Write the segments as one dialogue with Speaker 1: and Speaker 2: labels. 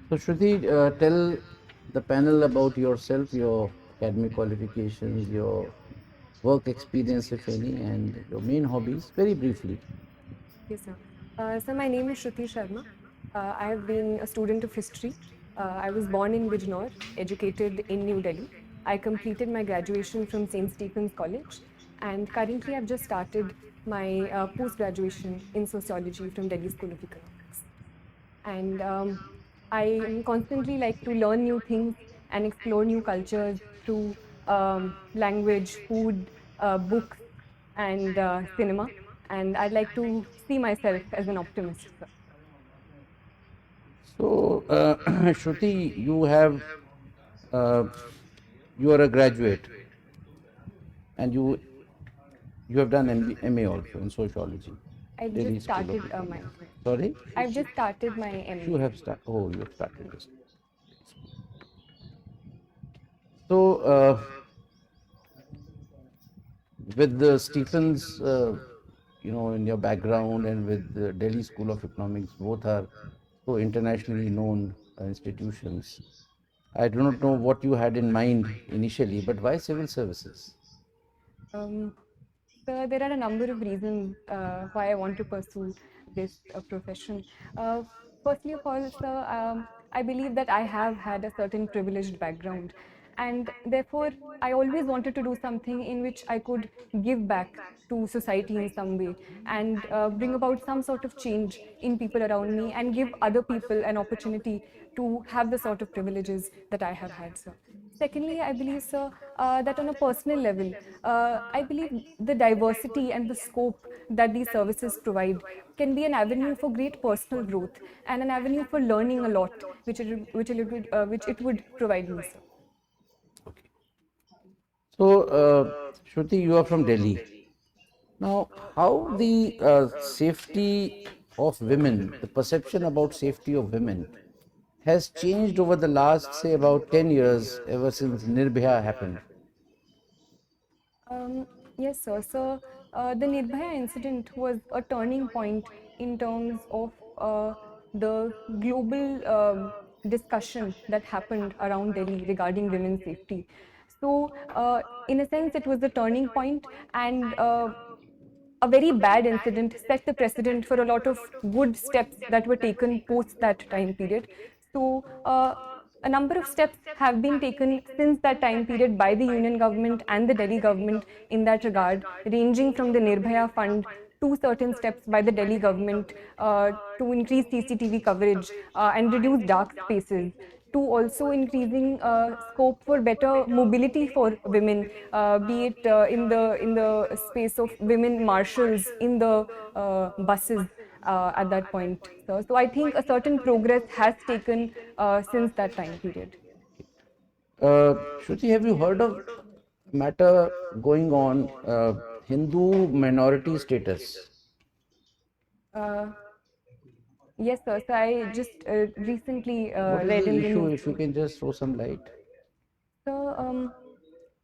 Speaker 1: So, Shruti, tell the panel about yourself, your academic qualifications, your work experience, if any, and your main hobbies, very briefly.
Speaker 2: Yes, sir. So my name is Shruti Sharma. I have been a student of history. I was born in Bijnor, educated in New Delhi. I completed my graduation from St. Stephen's College, and currently I've just started my post-graduation in sociology from Delhi School of Economics. And I am constantly like to learn new things and explore new cultures through language, food, books, and cinema. And I'd like to see myself as an optimist. So,
Speaker 1: So, Shruti, uh, you are a graduate, and you have done MA also in sociology,
Speaker 2: I've just
Speaker 1: Delhi School of
Speaker 2: started
Speaker 1: Economics. Sorry,
Speaker 2: I've just started my
Speaker 1: you
Speaker 2: MA.
Speaker 1: have started. Oh, you have started this. So, with the Stephens, in your background, and with the Delhi School of Economics, both are so internationally known institutions. I do not know what you had in mind initially, but why civil services?
Speaker 2: Um, so there are a number of reasons why I want to pursue this profession. Uh, Firstly of all, sir, I believe that I have had a certain privileged background, and therefore I always wanted to do something in which I could give back to society in some way and bring about some sort of change in people around me and give other people an opportunity to have the sort of privileges that I have had, sir. Secondly, I believe, sir, that on a personal level, I believe the diversity and the scope that these services provide can be an avenue for great personal growth and an avenue for learning a lot, which it would provide me, sir.
Speaker 1: Okay. So, Shruti, you are from Delhi. Now, how the safety of women, the perception about safety of women, has changed over the last, say, about 10 years, ever since Nirbhaya happened?
Speaker 2: Um, yes, sir. So the Nirbhaya incident was a turning point in terms of the global discussion that happened around Delhi regarding women's safety. So, in a sense, it was the turning point, and a very bad incident set the precedent for a lot of good steps that were taken post that time period. So, a number of steps have been taken since that time period by the union government and the Delhi government in that regard, ranging from the Nirbhaya Fund to certain steps by the Delhi government to increase CCTV coverage and reduce dark spaces, to also increasing scope for better mobility for women, be it in the space of women marshals in the buses at that point. So I think a certain progress has taken since that time period.
Speaker 1: Shruti, have you heard of matter going on, Hindu minority status?
Speaker 2: Uh, yes, sir. So I just recently
Speaker 1: What is
Speaker 2: read
Speaker 1: the
Speaker 2: in the
Speaker 1: issue?
Speaker 2: news.
Speaker 1: If you can just throw some light.
Speaker 2: So,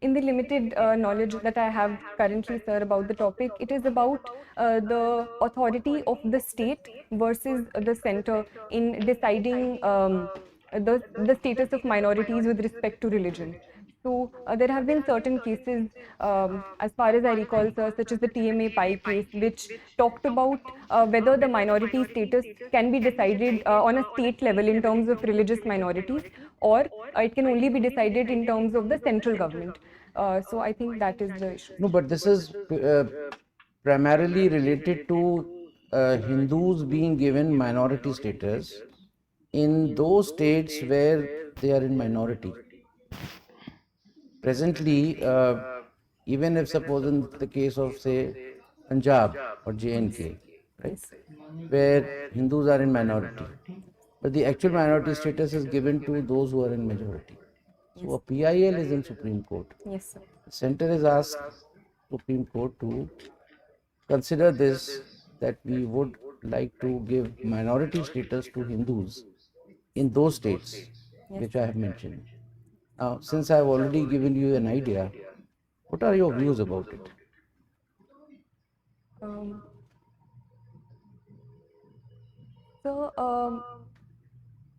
Speaker 2: in the limited knowledge that I have currently, sir, about the topic, it is about the authority of the state versus the center in deciding the status of minorities with respect to religion. So there have been certain cases, as far as I recall, sir, such as the TMA Pi case, which talked about whether the minority status can be decided on a state level in terms of religious minorities, or it can only be decided in terms of the central government. So I think that is the issue.
Speaker 1: No, but this is primarily related to Hindus being given minority status in those states where they are in minority. Presently, even if suppose in the case of say Punjab or
Speaker 2: Yes.
Speaker 1: JNK, right,
Speaker 2: Yes.
Speaker 1: where Hindus are in minority, but the actual minority status is given to those who are in majority. So
Speaker 2: Yes.
Speaker 1: a PIL is in Supreme Court.
Speaker 2: Yes, sir.
Speaker 1: The center has asked Supreme Court to consider this, that we would like to give minority status to Hindus in those states
Speaker 2: Yes,
Speaker 1: which
Speaker 2: sir.
Speaker 1: I have mentioned. Now, since I have already given you an idea, what are your views about it?
Speaker 2: Um, so,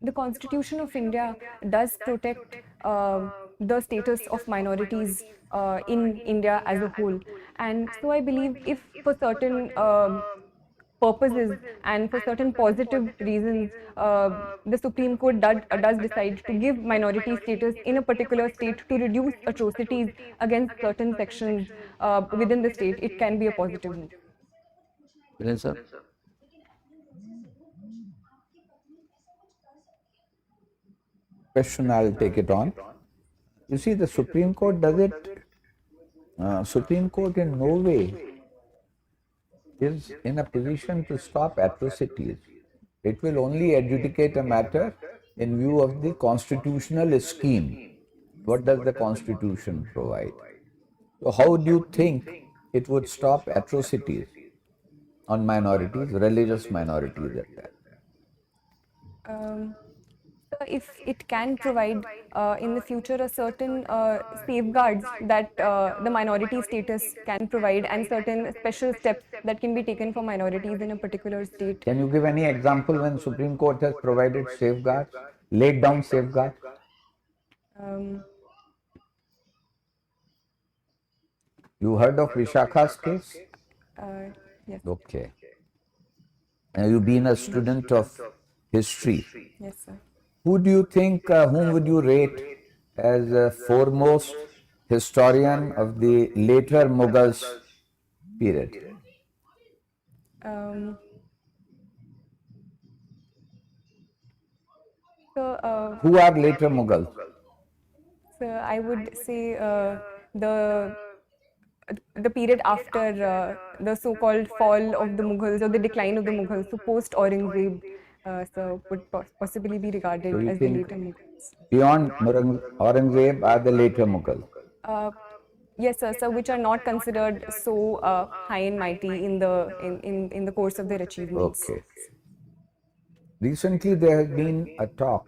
Speaker 2: The Constitution of India does protect the status of minorities in India as a whole. And so I believe if for certain purposes and for certain positive reasons, the Supreme Court does decide to give minority status in a particular state to reduce atrocities against certain sections within the state, it can be a positive move.
Speaker 1: Brilliant, sir.
Speaker 3: Question, I'll take it on. You see, the Supreme Court does it. Supreme Court in no way is in a position to stop atrocities. It will only adjudicate a matter in view of the constitutional scheme. What does the Constitution provide? So, how do you think it would stop atrocities on minorities, religious minorities at that?
Speaker 2: If it can provide in the future a certain safeguards that the minority status can provide and certain special steps that can be taken for minorities in a particular state.
Speaker 3: Can you give any example when Supreme Court has provided safeguards, laid down safeguards? You heard of Vishakha's case?
Speaker 2: Yes.
Speaker 3: Okay. Now you've been a student of history.
Speaker 2: Yes, sir.
Speaker 3: Who do you think, whom would you rate as a foremost historian of the later Mughals period? Who are later Mughals?
Speaker 2: So I would say the period after the so-called fall of the Mughals or the decline of the Mughals, so post Aurangzeb, so would possibly be regarded
Speaker 3: So you
Speaker 2: as the
Speaker 3: think
Speaker 2: later Mughals.
Speaker 3: beyond Aurangzeb are the later Mughals?
Speaker 2: Yes, sir. So which are not considered so high and mighty in the course of their achievements.
Speaker 3: Okay. Recently, there has been a talk.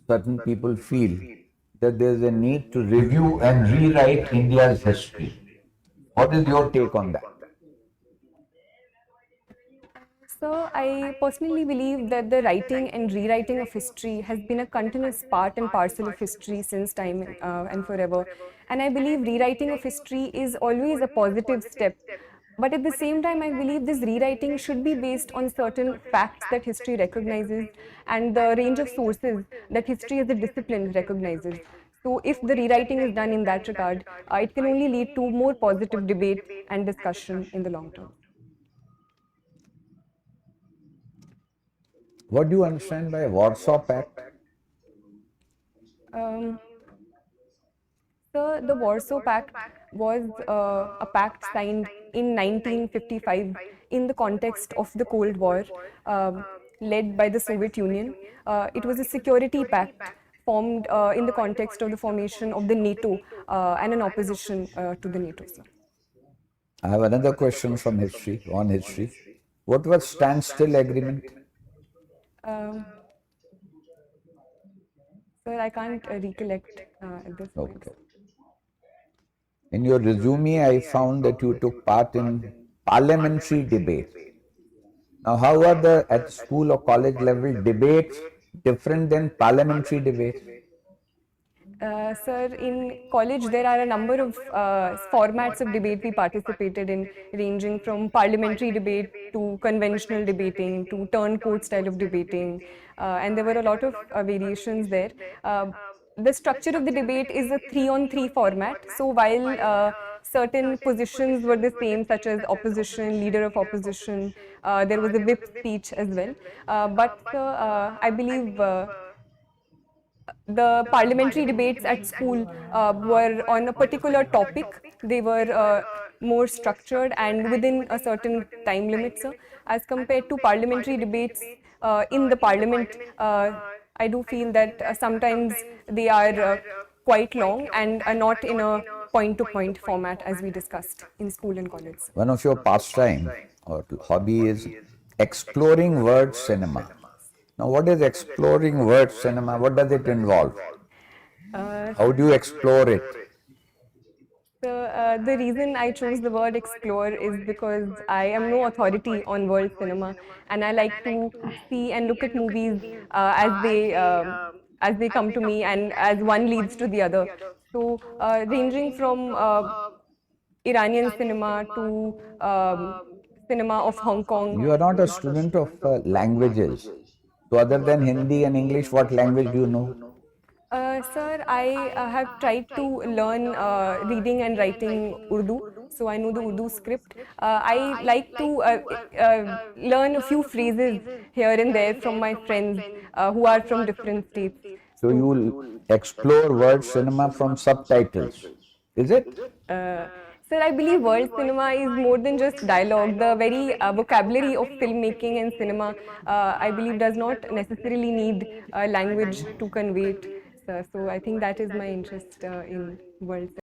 Speaker 3: Certain people feel that there is a need to review and rewrite India's history. What is your take on that?
Speaker 2: So I personally believe that the writing and rewriting of history has been a continuous part and parcel of history since time and forever. And I believe rewriting of history is always a positive step. But at the same time, I believe this rewriting should be based on certain facts that history recognizes and the range of sources that history as a discipline recognizes. So if the rewriting is done in that regard, it can only lead to more positive debate and discussion in the long term.
Speaker 3: What do you understand by Warsaw Pact?
Speaker 2: So the Warsaw Pact was a pact signed in 1955 in the context of the Cold War, led by the Soviet Union. It was a security pact formed in the context of the formation of the NATO and an opposition to the NATO. Sir.
Speaker 3: I have another question from history, on history. What was standstill agreement?
Speaker 2: Sir, I can't recollect at this point.
Speaker 3: Okay. In your resume, I found that you took part in parliamentary debates. Now, how are the at school or college level debates different than parliamentary debates?
Speaker 2: Sir, in college there are a number of formats of debate we participated in, ranging from parliamentary debate to conventional debating to turncoat style of debating, and there were a lot of variations there. The structure of the debate is a 3-on-3 format. So while certain positions were the same, such as opposition, leader of opposition, there was a whip speech as well. But I believe the parliamentary debates at school were on a particular topic. They were more structured and within a certain time limit, sir. As compared to parliamentary debates in the parliament, I do feel that sometimes they are quite long and are not in a point-to-point format as we discussed in school and college.
Speaker 3: One of your pastime or hobby is exploring word cinema. Now, what is exploring word cinema? What does it involve? How do you explore it?
Speaker 2: So the reason I chose the word explore is because I am no authority on world cinema, and I like to see and look at movies as they come to me, and as one leads to the other. So, ranging from Iranian cinema to cinema of Hong Kong.
Speaker 3: You are not a student of languages. So, other than Hindi and English, what language do you know?
Speaker 2: Sir, I have tried to learn reading and writing Urdu, so I know the Urdu script. I like to learn a few phrases here and there from my friends who are from different states.
Speaker 3: So, you will explore world cinema from subtitles. Is it?
Speaker 2: Uh, Sir, I believe world cinema is more than just dialogue. The very vocabulary of filmmaking and cinema, I believe, does not necessarily need language to convey it. So I think that is my interest in world cinema.